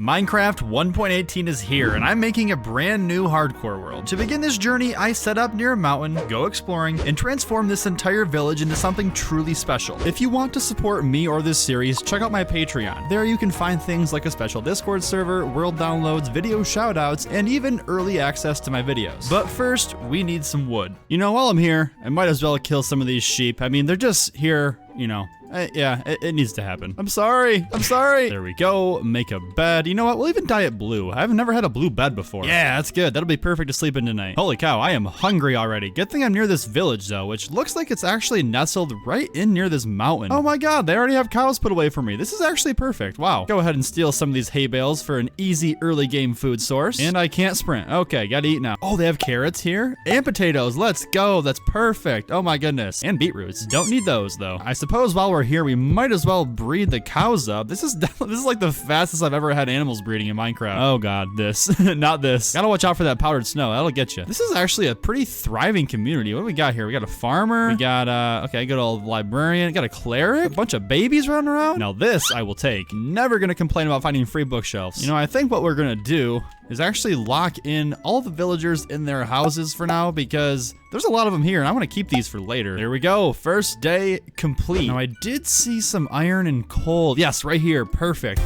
Minecraft 1.18 is here, and I'm making a brand new hardcore world. To begin this journey, I set up near a mountain, go exploring, and transform this entire village into something truly special. If you want to support me or this series, check out my Patreon. There you can find things like a special Discord server, world downloads, video shoutouts, and even early access to my videos. But first, we need some wood. You know, while I'm here, I might as well kill some of these sheep. I mean, they're just here, you know. Yeah, it needs to happen. I'm sorry. There we go. Make a bed. You know what? We'll even dye it blue. I've never had a blue bed before. Yeah, that's good. That'll be perfect to sleep in tonight. Holy cow, I am hungry already. Good thing I'm near this village though, which looks like it's actually nestled right in near this mountain. Oh my god, they already have cows put away for me. This is actually perfect. Wow. Go ahead and steal some of these hay bales for an easy early game food source. And I can't sprint. Okay, gotta eat now. Oh, they have carrots here? And potatoes. Let's go. That's perfect. Oh my goodness. And beetroots. Don't need those though. I suppose while we're here, we might as well breed the cows up. This is like the fastest I've ever had animals breeding in Minecraft. Oh god, this. Not this. Gotta watch out for that powdered snow. That'll get you. This is actually a pretty thriving community. What do we got here? We got a farmer. We got, okay, good old librarian. Got a cleric. A bunch of babies running around. Now this I will take. Never gonna complain about finding free bookshelves. You know, I think what we're gonna do is actually lock in all the villagers in their houses for now because there's a lot of them here and I want to keep these for later. There we go. First day complete. Now I did see some iron and coal. Yes, right here. Perfect.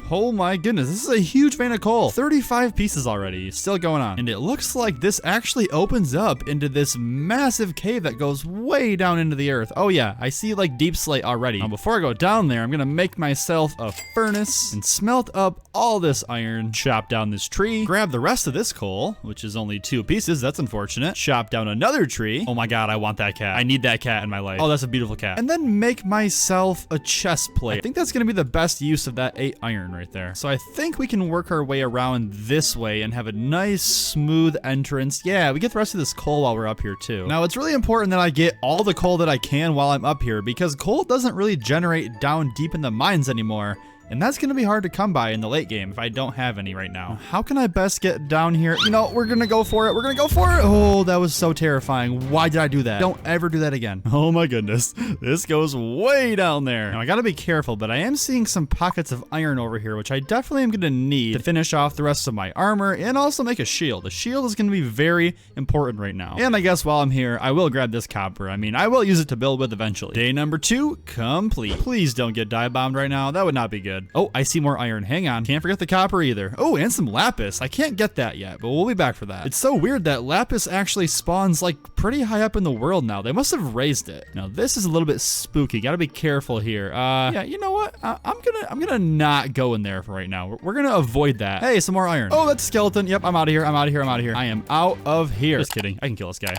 Oh my goodness, this is a huge vein of coal. 35 pieces already, still going on. And it looks like this actually opens up into this massive cave that goes way down into the earth. Oh yeah, I see like deep slate already. Now before I go down there, I'm gonna make myself a furnace and smelt up all this iron, chop down this tree, grab the rest of this coal, which is only 2 pieces, that's unfortunate. Chop down another tree. Oh my god, I want that cat. I need that cat in my life. Oh, that's a beautiful cat. And then make myself a chest plate. I think that's gonna be the best use of that 8 iron right there. So I think we can work our way around this way and have a nice smooth entrance. Yeah, we get the rest of this coal while we're up here too. Now it's really important that I get all the coal that I can while I'm up here because coal doesn't really generate down deep in the mines anymore. And that's gonna be hard to come by in the late game if I don't have any right now. How can I best get down here? You know, we're gonna go for it. We're gonna go for it. Oh, that was so terrifying. Why did I do that? Don't ever do that again. Oh my goodness. This goes way down there. Now I gotta be careful, but I am seeing some pockets of iron over here, which I definitely am gonna need to finish off the rest of my armor and also make a shield. A shield is gonna be very important right now. And I guess while I'm here, I will grab this copper. I mean, I will use it to build with eventually. Day number 2, complete. Please don't get die bombed right now. That would not be good. Oh, I see more iron. Hang on. Can't forget the copper either. Oh, and some lapis. I can't get that yet, but we'll be back for that. It's so weird that lapis actually spawns like pretty high up in the world now. They must have raised it. Now, this is a little bit spooky. Gotta be careful here. Yeah, you know what? I'm gonna not go in there for right now. We're gonna avoid that. Hey, some more iron. Oh, that's a skeleton. Yep, I'm out of here. I am out of here. Just kidding. I can kill this guy.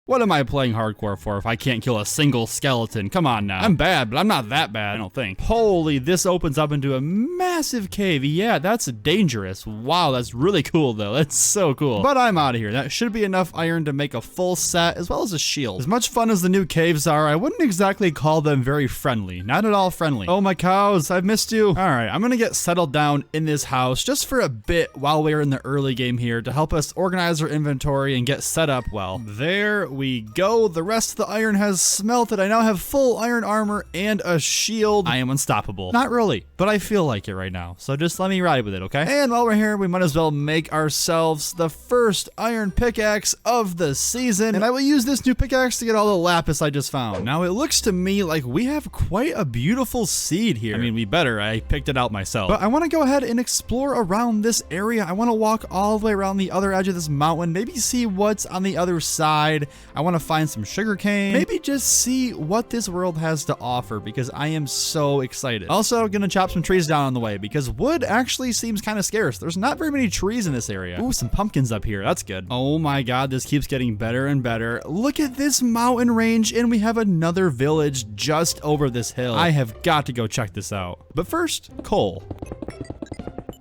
What am I playing hardcore for if I can't kill a single skeleton? Come on now. I'm bad, but I'm not that bad, I don't think. Holy, this opens up into a massive cave. Yeah, that's dangerous. Wow, that's really cool though. That's so cool. But I'm out of here. That should be enough iron to make a full set as well as a shield. As much fun as the new caves are, I wouldn't exactly call them very friendly. Not at all friendly. Oh my cows, I've missed you. All right, I'm gonna get settled down in this house just for a bit while we're in the early game here to help us organize our inventory and get set up well. There we go. The rest of the iron has smelted. I now have full iron armor and a shield. I am unstoppable. Not really, but I feel like it right now. So just let me ride with it, okay? And while we're here, we might as well make ourselves the first iron pickaxe of the season. And I will use this new pickaxe to get all the lapis I just found. Now it looks to me like we have quite a beautiful seed here. I mean, we better. I picked it out myself. But I want to go ahead and explore around this area. I want to walk all the way around the other edge of this mountain. Maybe see what's on the other side. I want to find some sugarcane. Maybe just see what this world has to offer because I am so excited. Also, gonna chop some trees down on the way because wood actually seems kind of scarce. There's not very many trees in this area. Ooh, some pumpkins up here. That's good. Oh my god, this keeps getting better and better. Look at this mountain range and we have another village just over this hill. I have got to go check this out. But first, coal.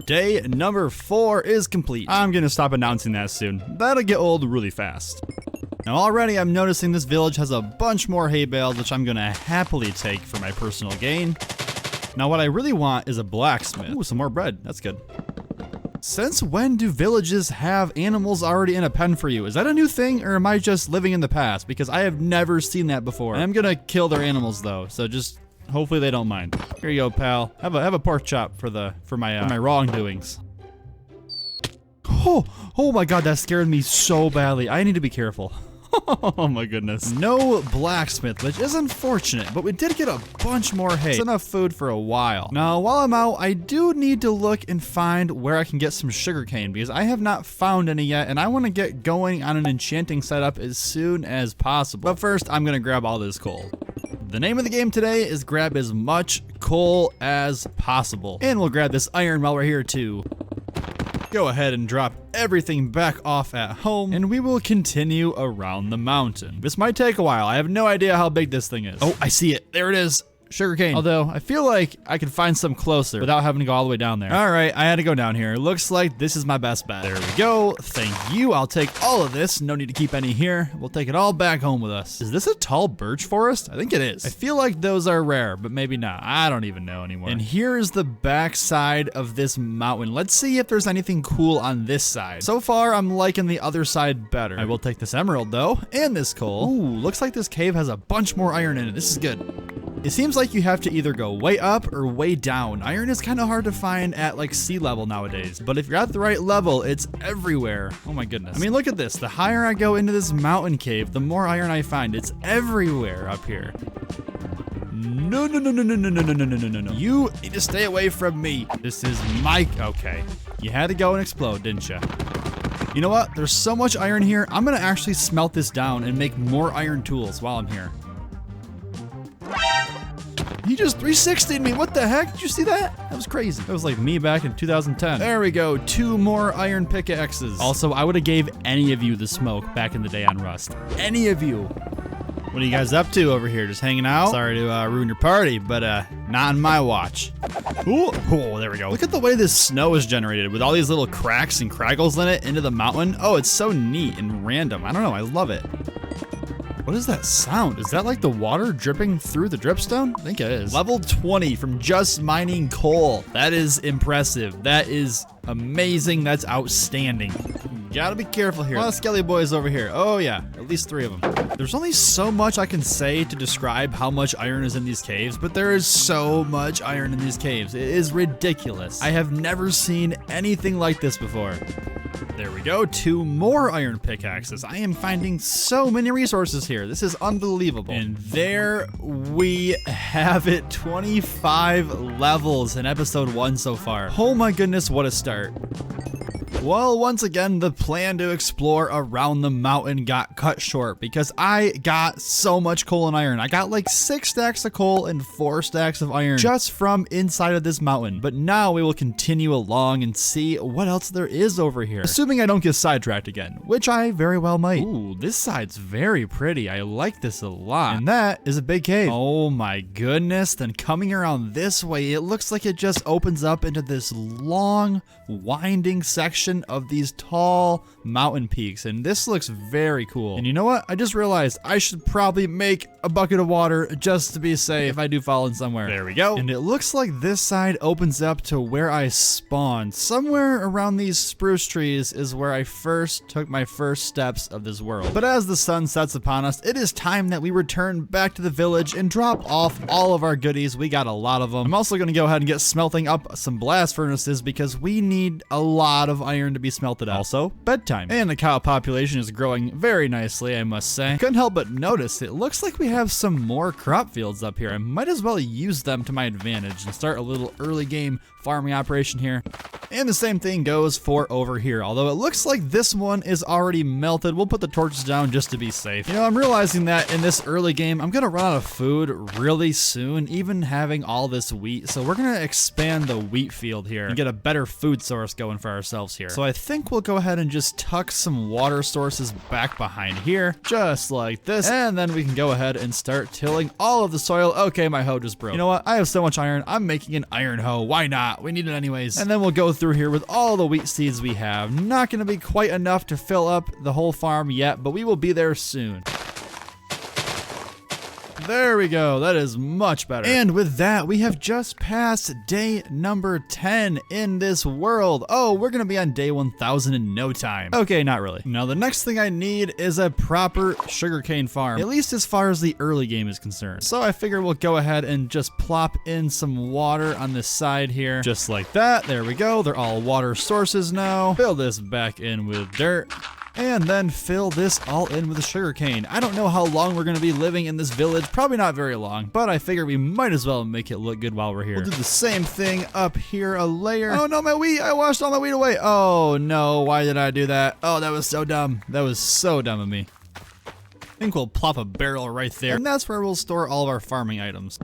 Day number 4 is complete. I'm gonna stop announcing that soon. That'll get old really fast. Now already I'm noticing this village has a bunch more hay bales, which I'm gonna happily take for my personal gain. Now what I really want is a blacksmith. Ooh, some more bread, that's good. Since when do villages have animals already in a pen for you? Is that a new thing or am I just living in the past? Because I have never seen that before. I'm gonna kill their animals though, so just Hopefully they don't mind. Here you go, pal. Have a pork chop for my wrongdoings. Oh my god, that scared me so badly. I need to be careful. Oh my goodness. No blacksmith, which is unfortunate, but we did get a bunch more hay. It's enough food for a while. Now, while I'm out, I do need to look and find where I can get some sugarcane because I have not found any yet, and I want to get going on an enchanting setup as soon as possible. But first, I'm gonna grab all this coal. The name of the game today is grab as much coal as possible. And we'll grab this iron while we're here too. Go ahead and drop everything back off at home, and we will continue around the mountain. This might take a while. I have no idea how big this thing is. Oh, I see it. There it is. Sugarcane. Although, I feel like I could find some closer without having to go all the way down there. All right, I had to go down here. Looks like this is my best bet. There we go. Thank you. I'll take all of this. No need to keep any here. We'll take it all back home with us. Is this a tall birch forest? I think it is. I feel like those are rare, but maybe not. I don't even know anymore. And here is the back side of this mountain. Let's see if there's anything cool on this side. So far, I'm liking the other side better. I will take this emerald, though, and this coal. Ooh, looks like this cave has a bunch more iron in it. This is good. It seems like you have to either go way up or way down. Iron is kind of hard to find at like sea level nowadays, but if you're at the right level, it's everywhere. Oh my goodness. I mean, look at this. The higher I go into this mountain cave, the more iron I find. It's everywhere up here. No. You need to stay away from me. This is my... Okay. You had to go and explode, didn't you? You know what? There's so much iron here. I'm going to actually smelt this down and make more iron tools while I'm here. He just 360'd me. What the heck? Did you see that? That was crazy. That was like me back in 2010. There we go. 2 more iron pickaxes. Also, I would have gave any of you the smoke back in the day on Rust. Any of you. What are you guys up to over here? Just hanging out? Sorry to ruin your party, but not on my watch. Ooh. Oh, there we go. Look at the way this snow is generated with all these little cracks and craggles in it into the mountain. Oh, it's so neat and random. I don't know. I love it. What is that sound? Is that like the water dripping through the dripstone? I think it is. Level 20 from just mining coal. That is impressive. That is amazing. That's outstanding. Gotta be careful here. A lot of skelly boys over here. Oh yeah, at least 3 of them. There's only so much I can say to describe how much iron is in these caves, but there is so much iron in these caves. It is ridiculous. I have never seen anything like this before. There we go, 2 more iron pickaxes. I am finding so many resources here. This is unbelievable. And there we have it, 25 levels in episode 1 so far. Oh my goodness, what a start. Well, once again, the plan to explore around the mountain got cut short because I got so much coal and iron. I got like 6 stacks of coal and 4 stacks of iron just from inside of this mountain. But now we will continue along and see what else there is over here. Assuming I don't get sidetracked again, which I very well might. Ooh, this side's very pretty. I like this a lot. And that is a big cave. Oh my goodness. Then coming around this way, it looks like it just opens up into this long, winding section of these tall mountain peaks, and this looks very cool. And you know what? I just realized I should probably make a bucket of water just to be safe if I do fall in somewhere. There we go. And it looks like this side opens up to where I spawned. Somewhere around these spruce trees is where I first took my first steps of this world. But as the sun sets upon us, it is time that we return back to the village and drop off all of our goodies. We got a lot of them. I'm also going to go ahead and get smelting up some blast furnaces because we need a lot of iron to be smelted out. Also, bedtime. And the cow population is growing very nicely, I must say. I couldn't help but notice it looks like we have some more crop fields up here. I might as well use them to my advantage and start a little early game farming operation here. And the same thing goes for over here. Although it looks like this one is already melted, we'll put the torches down just to be safe. You know, I'm realizing that in this early game, I'm gonna run out of food really soon, even having all this wheat. So we're gonna expand the wheat field here and get a better food source going for ourselves here. So I think we'll go ahead and just tuck some water sources back behind here, just like this. And then we can go ahead and start tilling all of the soil. Okay, my hoe just broke. You know what? I have so much iron. I'm making an iron hoe. Why not? We need it anyways. And then we'll go through here with all the wheat seeds we have. Not going to be quite enough to fill up the whole farm yet, but we will be there soon. There we go. That is much better. And with that, we have just passed day number 10 in this world. Oh, we're gonna be on day 1000 in no time. Okay, not really. Now, the next thing I need is a proper sugarcane farm, at least as far as the early game is concerned. So I figure we'll go ahead and just plop in some water on this side here, just like that. There we go. They're all water sources now. Fill this back in with dirt. And then fill this all in with the sugarcane. I don't know how long we're gonna be living in this village, probably not very long, but I figure we might as well make it look good while we're here. We'll do the same thing up here, a layer. Oh no, my wheat, I washed all my wheat away. Oh no, why did I do that? Oh, that was so dumb. That was so dumb of me. I think we'll plop a barrel right there, and that's where we'll store all of our farming items.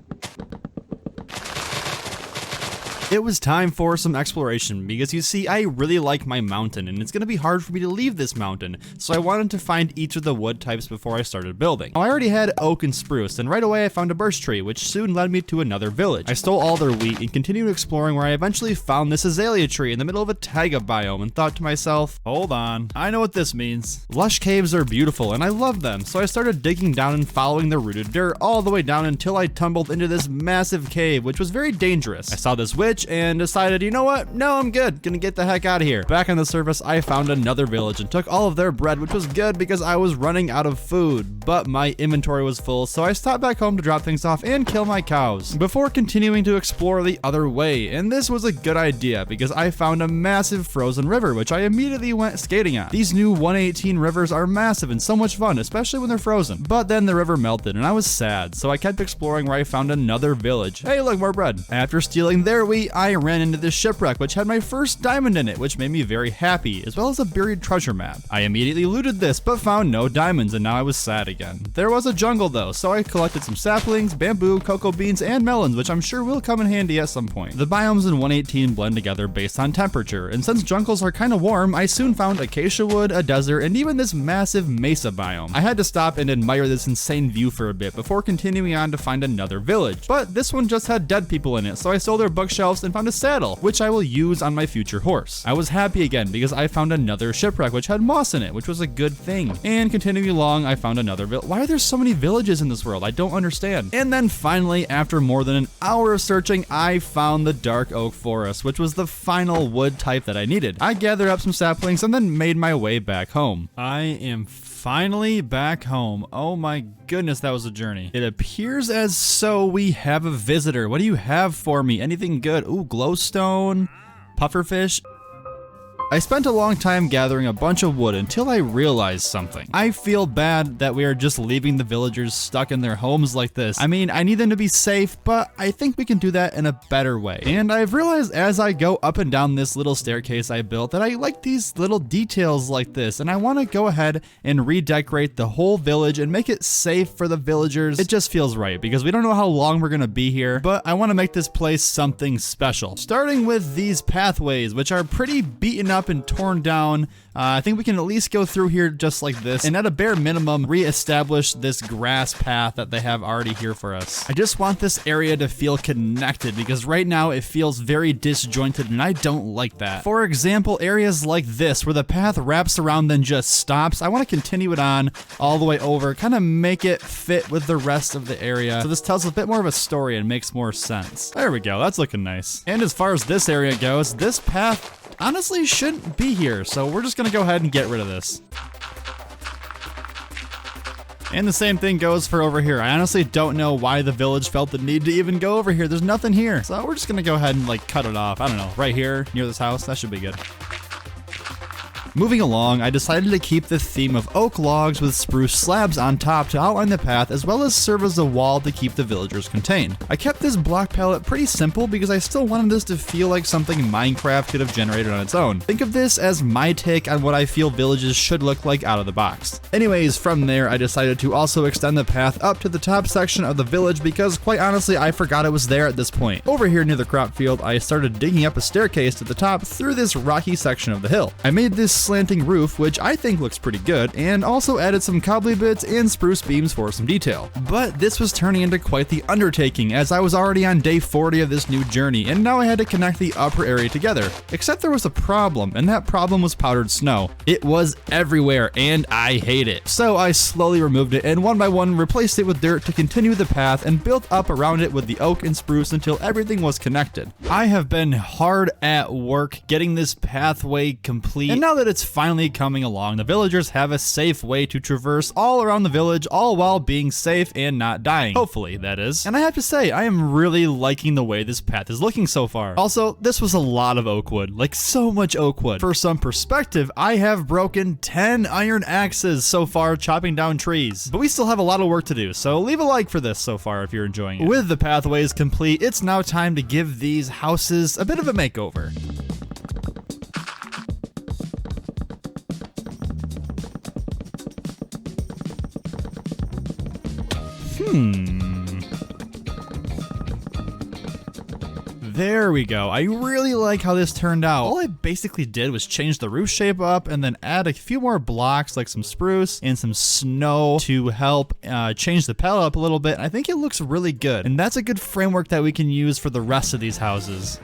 It was time for some exploration because you see, I really like my mountain and it's going to be hard for me to leave this mountain, so I wanted to find each of the wood types before I started building. Now, I already had oak and spruce, and right away I found a birch tree, which soon led me to another village. I stole all their wheat and continued exploring, where I eventually found this azalea tree in the middle of a taiga biome and thought to myself, hold on, I know what this means. Lush caves are beautiful and I love them, so I started digging down and following the rooted dirt all the way down until I tumbled into this massive cave, which was very dangerous. I saw this witch and decided, you know what? No, I'm good. Gonna get the heck out of here. Back on the surface, I found another village and took all of their bread, which was good because I was running out of food, but my inventory was full, so I stopped back home to drop things off and kill my cows before continuing to explore the other way. And this was a good idea because I found a massive frozen river, which I immediately went skating on. These new 118 rivers are massive and so much fun, especially when they're frozen. But then the river melted and I was sad, so I kept exploring, where I found another village. Hey, look, more bread. After stealing their wheat, I ran into this shipwreck, which had my first diamond in it, which made me very happy, as well as a buried treasure map. I immediately looted this, but found no diamonds, and now I was sad again. There was a jungle though, so I collected some saplings, bamboo, cocoa beans, and melons, which I'm sure will come in handy at some point. The biomes in 118 blend together based on temperature, and since jungles are kind of warm, I soon found acacia wood, a desert, and even this massive mesa biome. I had to stop and admire this insane view for a bit before continuing on to find another village, but this one just had dead people in it, so I stole their bookshelves and found a saddle, which I will use on my future horse. I was happy again because I found another shipwreck which had moss in it, which was a good thing. And continuing along, I found another village. Why are there so many villages in this world? I don't understand. And then finally, after more than an hour of searching, I found the dark oak forest, which was the final wood type that I needed. I gathered up some saplings and then made my way back home. I am finally back home. Oh my goodness, that was a journey. It appears as so we have a visitor. What do you have for me? Anything good? Ooh, glowstone, pufferfish. I spent a long time gathering a bunch of wood until I realized something. I feel bad that we are just leaving the villagers stuck in their homes like this. I mean, I need them to be safe, but I think we can do that in a better way. And I've realized as I go up and down this little staircase I built that I like these little details like this, and I want to go ahead and redecorate the whole village and make it safe for the villagers. It just feels right because we don't know how long we're gonna be here, but I want to make this place something special. Starting with these pathways, which are pretty beaten up and torn down. I think we can at least go through here just like this, and at a bare minimum re-establish this grass path that they have already here for us. I just want this area to feel connected because right now it feels very disjointed and I don't like that. For example, areas like this where the path wraps around then just stops, I want to continue it on all the way over, kind of make it fit with the rest of the area so this tells a bit more of a story and makes more sense. There we go, that's looking nice. And as far as this area goes, this path honestly shouldn't be here, so we're just gonna go ahead and get rid of this. And the same thing goes for over here. I honestly don't know why the village felt the need to even go over here. There's nothing here, so we're just gonna go ahead and like cut it off. I don't know, right here near this house, that should be good. Moving along, I decided to keep the theme of oak logs with spruce slabs on top to outline the path, as well as serve as a wall to keep the villagers contained. I kept this block palette pretty simple because I still wanted this to feel like something Minecraft could have generated on its own. Think of this as my take on what I feel villages should look like out of the box. Anyways, from there, I decided to also extend the path up to the top section of the village because quite honestly, I forgot it was there at this point. Over here near the crop field, I started digging up a staircase to the top through this rocky section of the hill. I made this slanting roof, which I think looks pretty good, and also added some cobbly bits and spruce beams for some detail. But this was turning into quite the undertaking, as I was already on day 40 of this new journey, and now I had to connect the upper area together. Except there was a problem, and that problem was powdered snow. It was everywhere, and I hate it. So I slowly removed it, and one by one replaced it with dirt to continue the path, and built up around it with the oak and spruce until everything was connected. I have been hard at work getting this pathway complete, and now that it's finally coming along, the villagers have a safe way to traverse all around the village, all while being safe and not dying. Hopefully, that is. And I have to say, I am really liking the way this path is looking so far. Also, this was a lot of oak wood, like so much oak wood. For some perspective, I have broken 10 iron axes so far chopping down trees. But we still have a lot of work to do, so leave a like for this so far if you're enjoying it. With the pathways complete, it's now time to give these houses a bit of a makeover. There we go. I really like how this turned out. All I basically did was change the roof shape up and then add a few more blocks like some spruce and some snow to help change the palette up a little bit. I think it looks really good, and that's a good framework that we can use for the rest of these houses.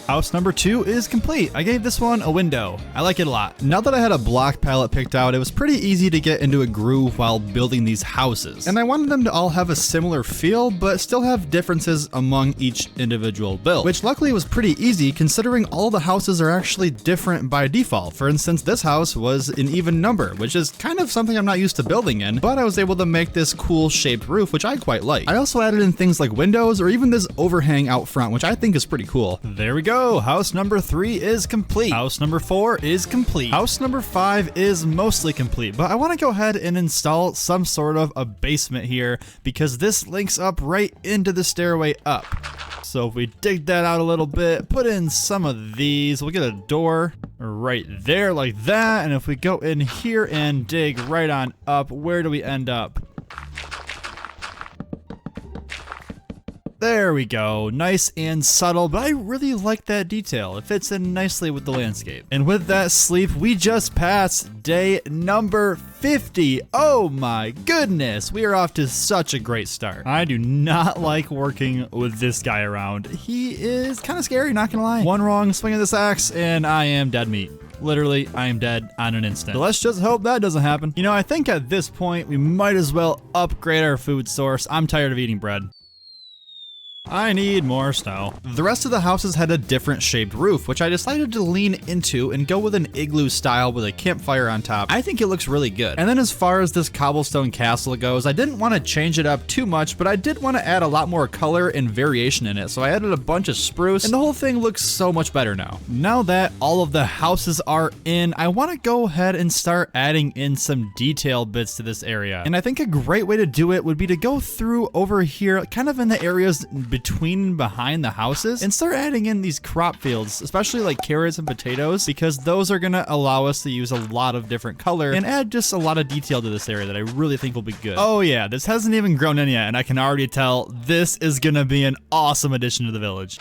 House number 2 is complete. I gave this one a window. I like it a lot. Now that I had a block palette picked out, it was pretty easy to get into a groove while building these houses. And I wanted them to all have a similar feel, but still have differences among each individual build, which luckily was pretty easy considering all the houses are actually different by default. For instance, this house was an even number, which is kind of something I'm not used to building in, but I was able to make this cool shaped roof, which I quite like. I also added in things like windows or even this overhang out front, which I think is pretty cool. There we go. House number 3 is complete. House number 4 is complete. House number 5 is mostly complete, but I want to go ahead and install some sort of a basement here because this links up right into the stairway up. So if we dig that out a little bit, put in some of these, we'll get a door right there like that. And if we go in here and dig right on up, where do we end up? There we go, nice and subtle, but I really like that detail. It fits in nicely with the landscape. And with that sleep, we just passed day number 50. Oh my goodness, we are off to such a great start. I do not like working with this guy around. He is kind of scary, not gonna lie. One wrong swing of this axe and I am dead meat. Literally, I am dead on an instant. But let's just hope that doesn't happen. You know, I think at this point, we might as well upgrade our food source. I'm tired of eating bread. I need more snow. The rest of the houses had a different shaped roof, which I decided to lean into and go with an igloo style with a campfire on top. I think it looks really good. And then as far as this cobblestone castle goes, I didn't want to change it up too much, but I did want to add a lot more color and variation in it. So I added a bunch of spruce and the whole thing looks so much better now. Now that all of the houses are in, I want to go ahead and start adding in some detail bits to this area. And I think a great way to do it would be to go through over here, kind of in the areas between and behind the houses, and start adding in these crop fields, especially like carrots and potatoes, because those are gonna allow us to use a lot of different color and add just a lot of detail to this area that I really think will be good. Oh yeah, this hasn't even grown in yet, and I can already tell this is gonna be an awesome addition to the village.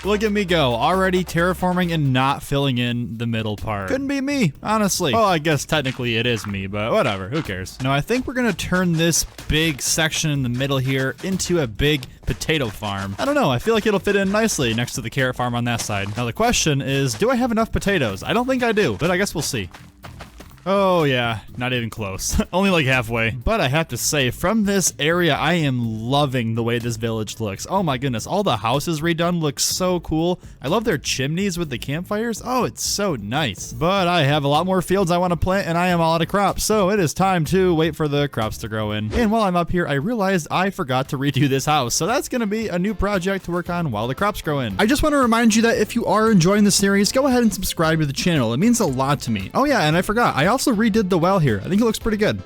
Look at me go, already terraforming and not filling in the middle part. Couldn't be me, honestly. Well, I guess technically it is me, but whatever, who cares? Now I think we're gonna turn this big section in the middle here into a big potato farm. I don't know, I feel like it'll fit in nicely next to the carrot farm on that side. Now the question is, do I have enough potatoes? I don't think I do, but I guess we'll see. Oh yeah, not even close. Only like halfway. But I have to say, from this area, I am loving the way this village looks. Oh my goodness, all the houses redone look so cool. I love their chimneys with the campfires. Oh, it's so nice. But I have a lot more fields I want to plant, and I am all out of crops. So it is time to wait for the crops to grow in. And while I'm up here, I realized I forgot to redo this house. So that's going to be a new project to work on while the crops grow in. I just want to remind you that if you are enjoying the series, go ahead and subscribe to the channel. It means a lot to me. Oh yeah, and I forgot. I also redid the well here. I think it looks pretty good.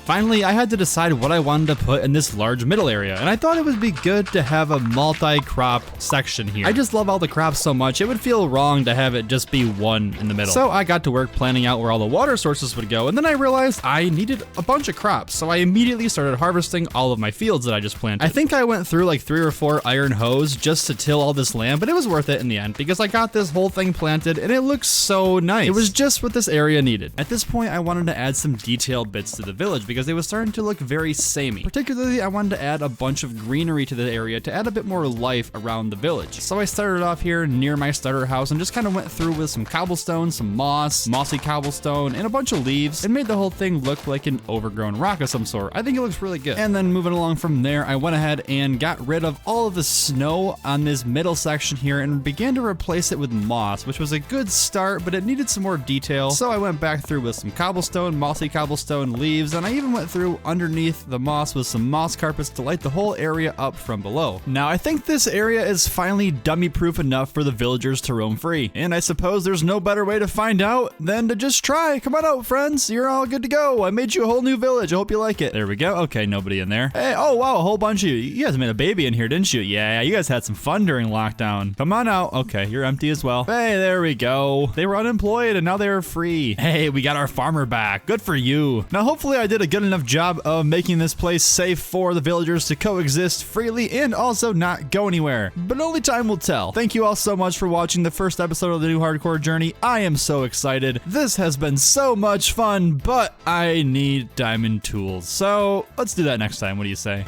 Finally, I had to decide what I wanted to put in this large middle area, and I thought it would be good to have a multi-crop section here. I just love all the crops so much, it would feel wrong to have it just be one in the middle. So I got to work planning out where all the water sources would go, and then I realized I needed a bunch of crops, so I immediately started harvesting all of my fields that I just planted. I think I went through like 3 or 4 iron hoes just to till all this land, but it was worth it in the end because I got this whole thing planted and it looks so nice. It was just what this area needed. At this point, I wanted to add some detailed bits to the village because it was starting to look very samey. Particularly, I wanted to add a bunch of greenery to the area to add a bit more life around the village. So I started off here near my starter house and just kind of went through with some cobblestone, some mossy cobblestone, and a bunch of leaves, and made the whole thing look like an overgrown rock of some sort. I think it looks really good. And then moving along from there, I went ahead and got rid of all of the snow on this middle section here and began to replace it with moss, which was a good start, but it needed some more detail. So I went back through with some cobblestone, mossy cobblestone leaves, and I even went through underneath the moss with some moss carpets to light the whole area up from below. Now, I think this area is finally dummy-proof enough for the villagers to roam free, and I suppose there's no better way to find out than to just try. Come on out, friends. You're all good to go. I made you a whole new village. I hope you like it. There we go. Okay, nobody in there. Hey, oh wow, a whole bunch of you. You guys made a baby in here, didn't you? Yeah, you guys had some fun during lockdown. Come on out. Okay, you're empty as well. Hey, there we go. They were unemployed and now they're free. Hey, we got our farmer back. Good for you. Now, hopefully I did a good enough job of making this place safe for the villagers to coexist freely and also not go anywhere. But only time will tell. Thank you all so much for watching the first episode of the new hardcore journey. I am so excited. This has been so much fun, but I need diamond tools. So let's do that next time. What do you say?